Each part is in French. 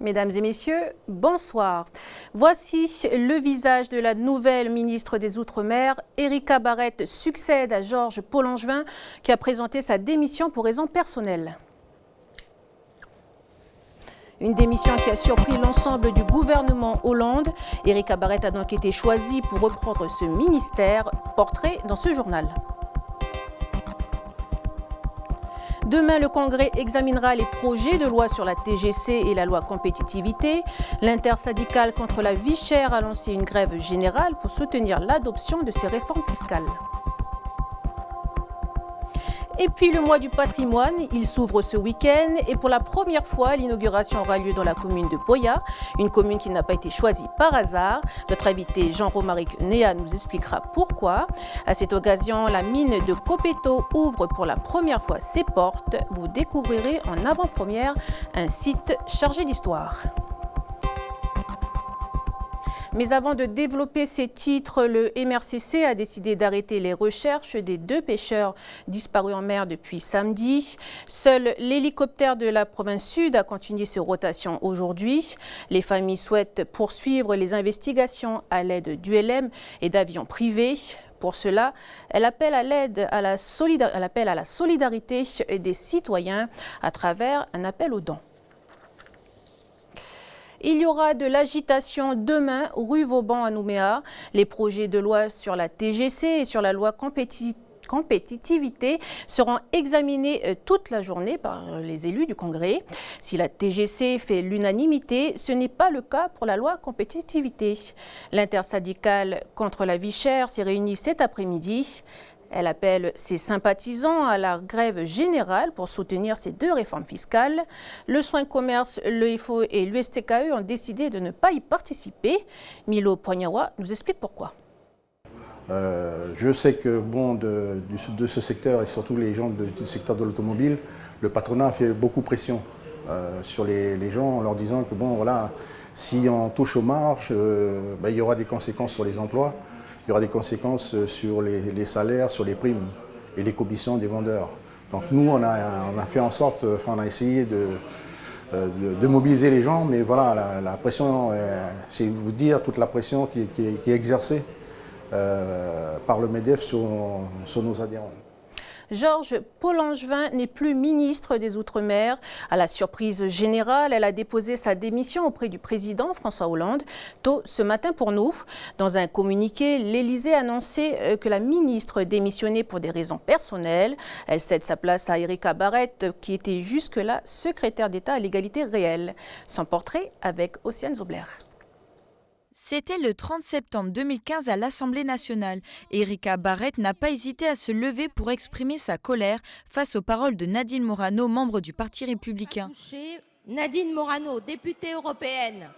Mesdames et messieurs, bonsoir. Voici le visage de la nouvelle ministre des Outre-mer. Erika Barrett succède à Georges Paul-Langevin qui a présenté sa démission pour raisons personnelles. Une démission qui a surpris l'ensemble du gouvernement Hollande. Erika Barrett a donc été choisie pour reprendre ce ministère. Portrait dans ce journal. Demain, le Congrès examinera les projets de loi sur la TGC et la loi compétitivité. L'intersyndicale contre la vie chère a lancé une grève générale pour soutenir l'adoption de ces réformes fiscales. Et puis le mois du patrimoine, il s'ouvre ce week-end et pour la première fois, l'inauguration aura lieu dans la commune de Poya, une commune qui n'a pas été choisie par hasard. Notre invité Jean-Romaric Néa nous expliquera pourquoi. À cette occasion, la mine de Copeto ouvre pour la première fois ses portes. Vous découvrirez en avant-première un site chargé d'histoire. Mais avant de développer ces titres, le MRCC a décidé d'arrêter les recherches des 2 pêcheurs disparus en mer depuis samedi. Seul l'hélicoptère de la province sud a continué ses rotations aujourd'hui. Les familles souhaitent poursuivre les investigations à l'aide d'ULM et d'avions privés. Pour cela, elle appelle à la solidarité des citoyens à travers un appel aux dons. Il y aura de l'agitation demain rue Vauban à Nouméa. Les projets de loi sur la TGC et sur la loi compétitivité seront examinés toute la journée par les élus du Congrès. Si la TGC fait l'unanimité, ce n'est pas le cas pour la loi compétitivité. L'intersyndicale contre la vie chère s'est réunie cet après-midi. Elle appelle ses sympathisants à la grève générale pour soutenir ces 2 réformes fiscales. Le Soin Commerce, le FO et l'USTKE ont décidé de ne pas y participer. Milo Poignawa nous explique pourquoi. Je sais que de ce secteur et surtout les gens du secteur de l'automobile, le patronat a fait beaucoup pression sur les gens en leur disant que si on touche aux marges, il y aura des conséquences sur les emplois. Il y aura des conséquences sur les salaires, sur les primes et les commissions des vendeurs. Donc nous, on a fait en sorte, on a essayé de mobiliser les gens, mais voilà, la pression, c'est vous dire toute la pression qui est exercée par le MEDEF sur nos adhérents. Georges Paul-Langevin n'est plus ministre des Outre-mer. À la surprise générale, elle a déposé sa démission auprès du président François Hollande. Tôt ce matin pour nous, dans un communiqué, l'Élysée a annoncé que la ministre démissionnait pour des raisons personnelles. Elle cède sa place à Erika Barrett, qui était jusque-là secrétaire d'État à l'égalité réelle. Son portrait avec Océane Zobler. C'était le 30 septembre 2015 à l'Assemblée nationale. Erika Barrett n'a pas hésité à se lever pour exprimer sa colère face aux paroles de Nadine Morano, membre du Parti républicain. Nadine Morano, députée européenne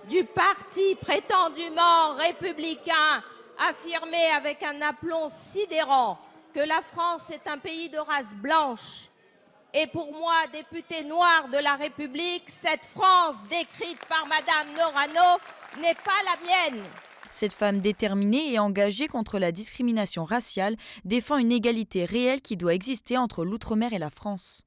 du parti prétendument républicain, affirmait avec un aplomb sidérant que la France est un pays de race blanche. Et pour moi, députée noire de la République, cette France décrite par Madame Morano n'est pas la mienne. Cette femme déterminée et engagée contre la discrimination raciale défend une égalité réelle qui doit exister entre l'Outre-mer et la France.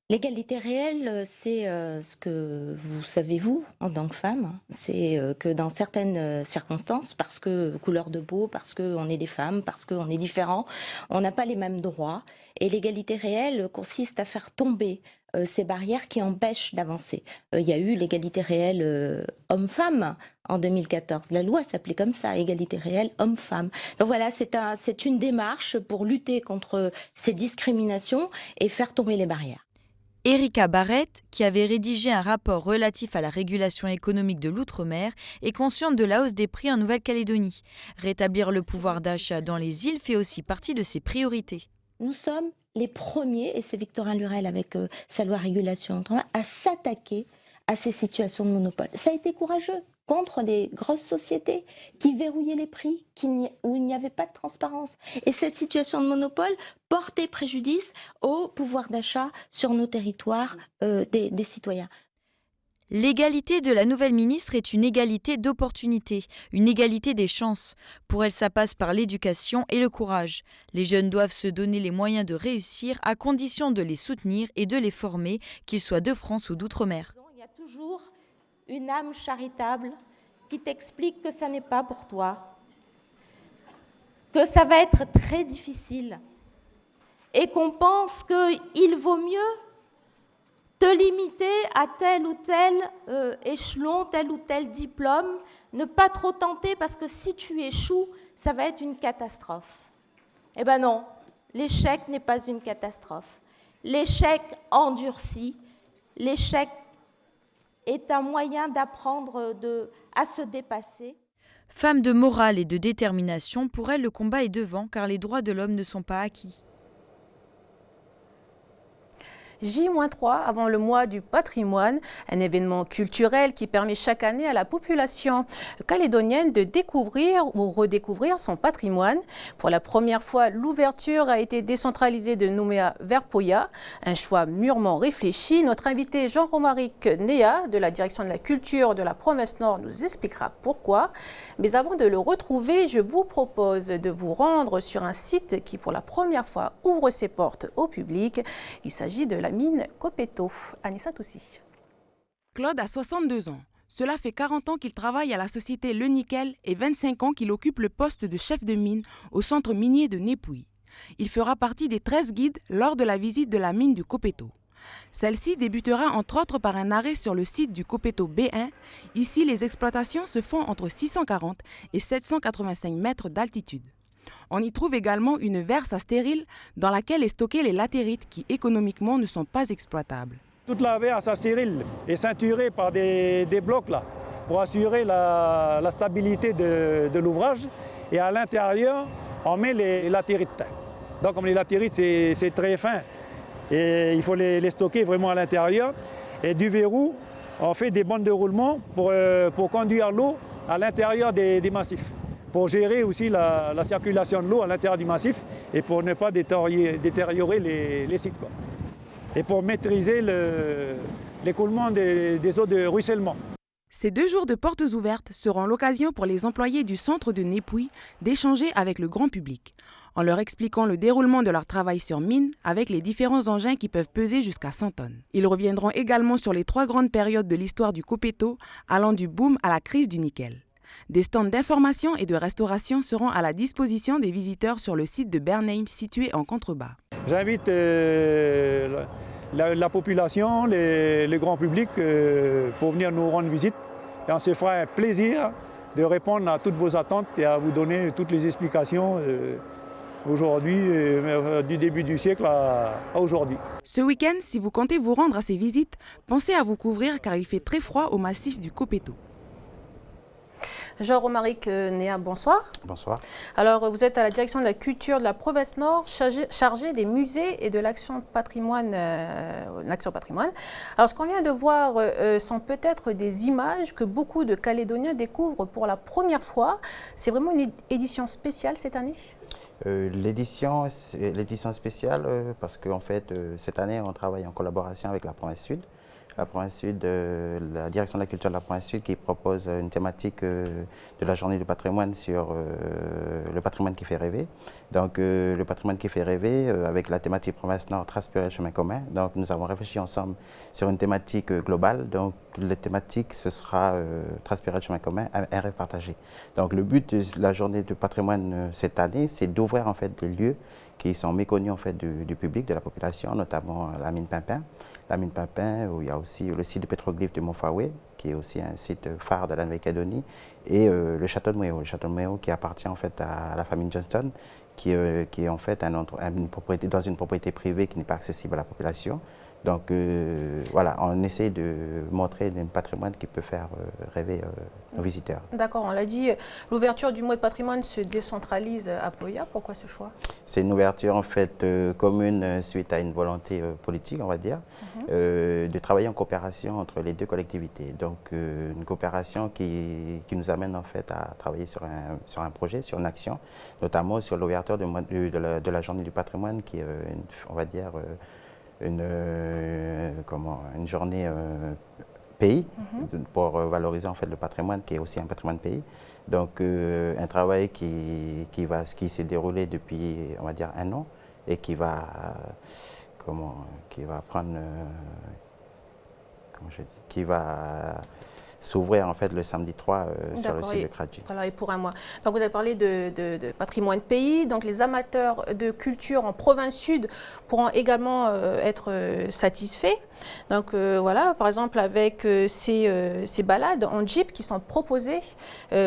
L'égalité réelle, c'est ce que vous savez, vous, en tant que femme, c'est que dans certaines circonstances, parce que couleur de peau, parce qu'on est des femmes, parce qu'on est différents, on n'a pas les mêmes droits. Et l'égalité réelle consiste à faire tomber ces barrières qui empêchent d'avancer. Il y a eu l'égalité réelle homme-femme en 2014. La loi s'appelait comme ça, égalité réelle homme-femme. Donc voilà, c'est une démarche pour lutter contre ces discriminations et faire tomber les barrières. Erika Barrett, qui avait rédigé un rapport relatif à la régulation économique de l'outre-mer, est consciente de la hausse des prix en Nouvelle-Calédonie. Rétablir le pouvoir d'achat dans les îles fait aussi partie de ses priorités. Nous sommes les premiers, et c'est Victorin Lurel avec sa loi régulation, à s'attaquer à ces situations de monopole. Ça a été courageux contre des grosses sociétés qui verrouillaient les prix, où il n'y avait pas de transparence. Et cette situation de monopole portait préjudice au pouvoir d'achat sur nos territoires des citoyens. L'égalité de la nouvelle ministre est une égalité d'opportunités, une égalité des chances. Pour elle, ça passe par l'éducation et le courage. Les jeunes doivent se donner les moyens de réussir à condition de les soutenir et de les former, qu'ils soient de France ou d'outre-mer. Il y a toujours une âme charitable qui t'explique que ça n'est pas pour toi, que ça va être très difficile et qu'on pense qu'il vaut mieux te limiter à tel ou tel échelon, tel ou tel diplôme, ne pas trop tenter parce que si tu échoues, ça va être une catastrophe. Eh bien non, l'échec n'est pas une catastrophe. L'échec endurcit, l'échec est un moyen d'apprendre à se dépasser. Femme de morale et de détermination, pour elle, le combat est devant car les droits de l'homme ne sont pas acquis. J-3 avant le mois du patrimoine, un événement culturel qui permet chaque année à la population calédonienne de découvrir ou redécouvrir son patrimoine. Pour la première fois, l'ouverture a été décentralisée de Nouméa vers Poya, un choix mûrement réfléchi. Notre invité Jean-Romaric Néa de la direction de la culture de la province Nord nous expliquera pourquoi. Mais avant de le retrouver, je vous propose de vous rendre sur un site qui pour la première fois ouvre ses portes au public. Il s'agit de la mine Copeto. Anissa Toussi. Claude a 62 ans. Cela fait 40 ans qu'il travaille à la société Le Nickel et 25 ans qu'il occupe le poste de chef de mine au centre minier de Népouy. Il fera partie des 13 guides lors de la visite de la mine du Copeto. Celle-ci débutera entre autres par un arrêt sur le site du Copeto B1. Ici, les exploitations se font entre 640 et 785 mètres d'altitude. On y trouve également une verse à stérile dans laquelle est stockée les latérites qui économiquement ne sont pas exploitables. Toute la verse à stérile est ceinturée par des blocs là, pour assurer la stabilité de l'ouvrage. Et à l'intérieur, on met les latérites. Donc comme les latérites, c'est très fin. Et il faut les stocker vraiment à l'intérieur. Et du verrou, on fait des bandes de roulement pour conduire l'eau à l'intérieur des massifs, pour gérer aussi la circulation de l'eau à l'intérieur du massif et pour ne pas détériorer les sites, quoi. Et pour maîtriser l'écoulement des eaux de ruissellement. Ces 2 jours de portes ouvertes seront l'occasion pour les employés du centre de Népouy d'échanger avec le grand public, en leur expliquant le déroulement de leur travail sur mine avec les différents engins qui peuvent peser jusqu'à 100 tonnes. Ils reviendront également sur les 3 grandes périodes de l'histoire du Copeto, allant du boom à la crise du nickel. Des stands d'information et de restauration seront à la disposition des visiteurs sur le site de Bernheim situé en contrebas. J'invite la population, le grand public pour venir nous rendre visite. Et on se fera un plaisir de répondre à toutes vos attentes et à vous donner toutes les explications aujourd'hui, du début du siècle à aujourd'hui. Ce week-end, si vous comptez vous rendre à ces visites, pensez à vous couvrir car il fait très froid au massif du Copeto. Jean-Romaric Néa, bonsoir. Bonsoir. Alors, vous êtes à la direction de la culture de la province Nord, chargé des musées et de l'action patrimoine. Alors, ce qu'on vient de voir sont peut-être des images que beaucoup de Calédoniens découvrent pour la première fois. C'est vraiment une édition spéciale cette année ? L'édition spéciale parce qu'en fait, cette année, on travaille en collaboration avec la province Sud. La province Sud, la direction de la culture de la province Sud qui propose une thématique de la journée du patrimoine sur le patrimoine qui fait rêver. Donc le patrimoine qui fait rêver avec la thématique province Nord, transpirer le chemin commun. Donc nous avons réfléchi ensemble sur une thématique globale. Donc la thématique, ce sera transpirer le chemin commun, un rêve partagé. Donc le but de la journée du patrimoine cette année, c'est d'ouvrir en fait des lieux qui sont méconnus en fait du public, de la population, notamment la mine Pimpin. La mine Pimpin, où il y a aussi le site de pétroglyphe de Montfaué, qui est aussi un site phare de la Nouvelle-Calédonie, et le château de Mouéo. Le château de Mouéo qui appartient en fait à la famille Johnston, qui est en fait dans une propriété privée qui n'est pas accessible à la population. Donc voilà, on essaie de montrer un patrimoine qui peut faire rêver nos visiteurs. D'accord, on l'a dit, l'ouverture du mois de patrimoine se décentralise à Poya. Pourquoi ce choix? C'est une ouverture en fait commune suite à une volonté politique, on va dire, de travailler en coopération entre les deux collectivités. Donc une coopération qui nous amène en fait à travailler sur un projet, sur une action, notamment sur l'ouverture de la journée du patrimoine qui est, on va dire, une journée pays pour valoriser en fait le patrimoine qui est aussi un patrimoine pays. Donc un travail qui s'est déroulé depuis, on va dire, 1 an et qui va prendre, s'ouvrir en fait le samedi 3 sur le D'accord, site de Kradji. Voilà, et pour un mois. Donc vous avez parlé de patrimoine pays. Donc les amateurs de culture en province sud pourront également être satisfaits. Donc voilà, par exemple avec ces balades en Jeep qui sont proposées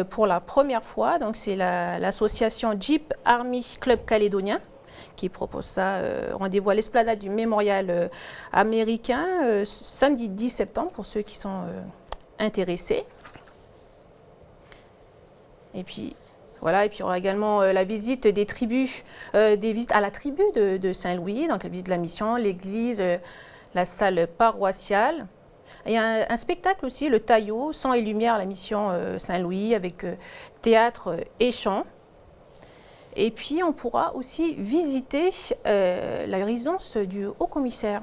pour la première fois. Donc c'est l'association Jeep Army Club Calédonien qui propose ça. Rendez-vous à l'esplanade du mémorial américain samedi 10 septembre pour ceux qui sont intéressés. Et puis voilà, et puis il y aura également la visite des tribus, des visites à la tribu de Saint-Louis, donc la visite de la mission, l'église, la salle paroissiale. Et il y a un spectacle aussi, le Taillot, Sang et Lumière à la mission Saint-Louis, avec théâtre et chant. Et puis on pourra aussi visiter la résidence du haut-commissaire.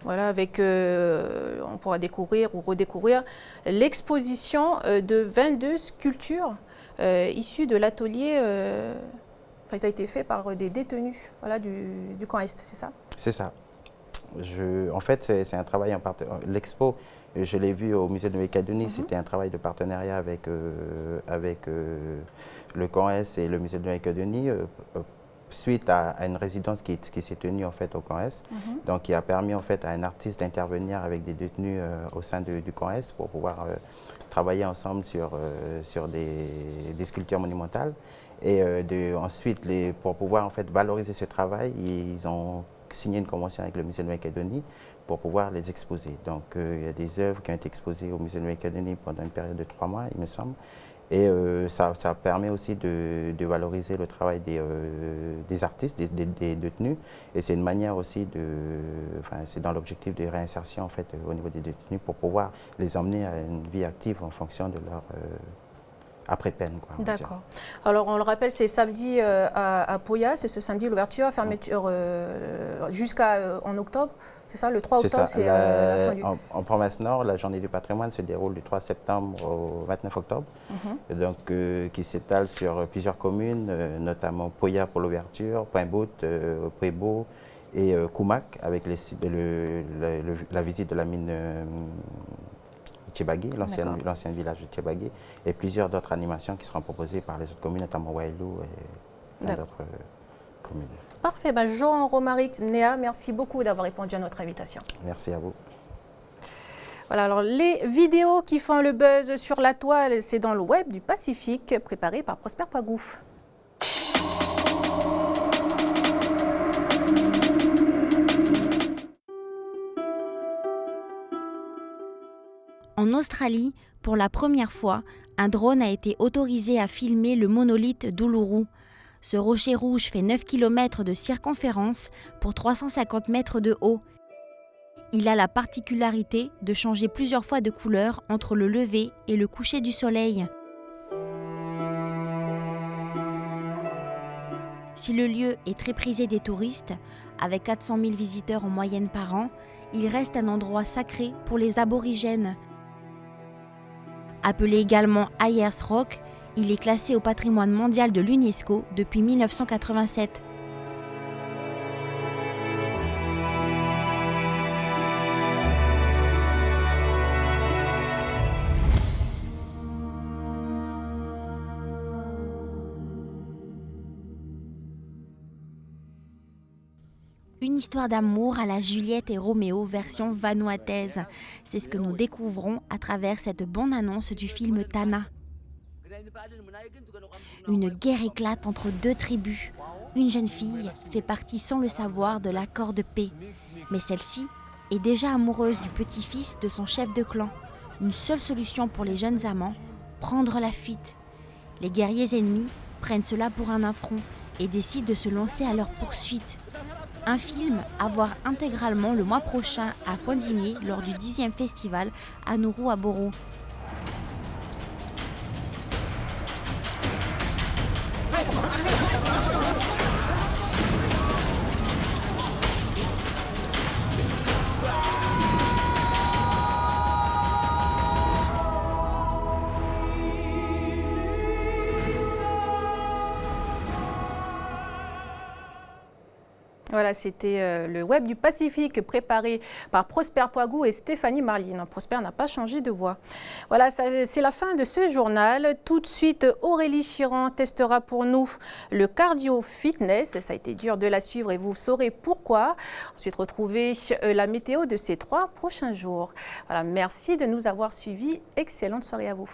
Voilà, avec, on pourra découvrir ou redécouvrir l'exposition de 22 sculptures issues de l'atelier, ça a été fait par des détenus voilà, du camp Est, c'est ça? C'est ça. En fait, c'est un travail en partenariat. L'expo, je l'ai vu au musée de Nouvelle-Calédonie, c'était un travail de partenariat avec, le camp Est et le musée de Nouvelle-Calédonie. Suite à une résidence qui s'est tenue en fait au camp Est, donc qui a permis en fait à un artiste d'intervenir avec des détenus au sein du camp Est pour pouvoir travailler ensemble sur des sculptures monumentales. Et ensuite, pour pouvoir en fait valoriser ce travail, ils ont signé une convention avec le musée de Nouvelle-Calédonie pour pouvoir les exposer. Donc il y a des œuvres qui ont été exposées au musée de Nouvelle-Calédonie pendant une période de 3 mois, il me semble. Et ça permet aussi de valoriser le travail des artistes, des détenus. Et c'est une manière aussi c'est dans l'objectif de réinsertion en fait, au niveau des détenus pour pouvoir les emmener à une vie active en fonction de leur après-peine. D'accord. Alors on le rappelle, c'est samedi à Poya, c'est ce samedi l'ouverture, fermeture jusqu'en octobre. C'est ça, le 3 octobre, c'est la fin du... En province Nord, la journée du patrimoine se déroule du 3 septembre au 29 octobre, donc, qui s'étale sur plusieurs communes, notamment Poya pour l'ouverture, Pointe-Bout, Prébeau et Koumak, avec la visite de la mine Tchébagui, l'ancien village de Tchébagui, et plusieurs d'autres animations qui seront proposées par les autres communes, notamment Wailou et plein d'autres communes. Parfait. Jean Romaric Néa, merci beaucoup d'avoir répondu à notre invitation. Merci à vous. Voilà, alors les vidéos qui font le buzz sur la toile, c'est dans le web du Pacifique, préparé par Prosper Pagouf. En Australie, pour la première fois, un drone a été autorisé à filmer le monolithe d'Uluru. Ce rocher rouge fait 9 km de circonférence pour 350 mètres de haut. Il a la particularité de changer plusieurs fois de couleur entre le lever et le coucher du soleil. Si le lieu est très prisé des touristes, avec 400 000 visiteurs en moyenne par an, il reste un endroit sacré pour les aborigènes. Appelé également Ayers Rock, il est classé au patrimoine mondial de l'UNESCO depuis 1987. Une histoire d'amour à la Juliette et Roméo version vanuataise. C'est ce que nous découvrons à travers cette bande-annonce du film Tana. Une guerre éclate entre deux tribus. Une jeune fille fait partie sans le savoir de l'accord de paix. Mais celle-ci est déjà amoureuse du petit-fils de son chef de clan. Une seule solution pour les jeunes amants, prendre la fuite. Les guerriers ennemis prennent cela pour un affront et décident de se lancer à leur poursuite. Un film à voir intégralement le mois prochain à Pointe-Dimier lors du 10e festival à Nourou à Boro. Voilà, c'était le Web du Pacifique préparé par Prosper Poigou et Stéphanie Marly. Non, Prosper n'a pas changé de voix. Voilà, c'est la fin de ce journal. Tout de suite, Aurélie Chiran testera pour nous le cardio fitness. Ça a été dur de la suivre et vous saurez pourquoi. Ensuite, retrouver la météo de ces 3 prochains jours. Voilà, merci de nous avoir suivis. Excellente soirée à vous.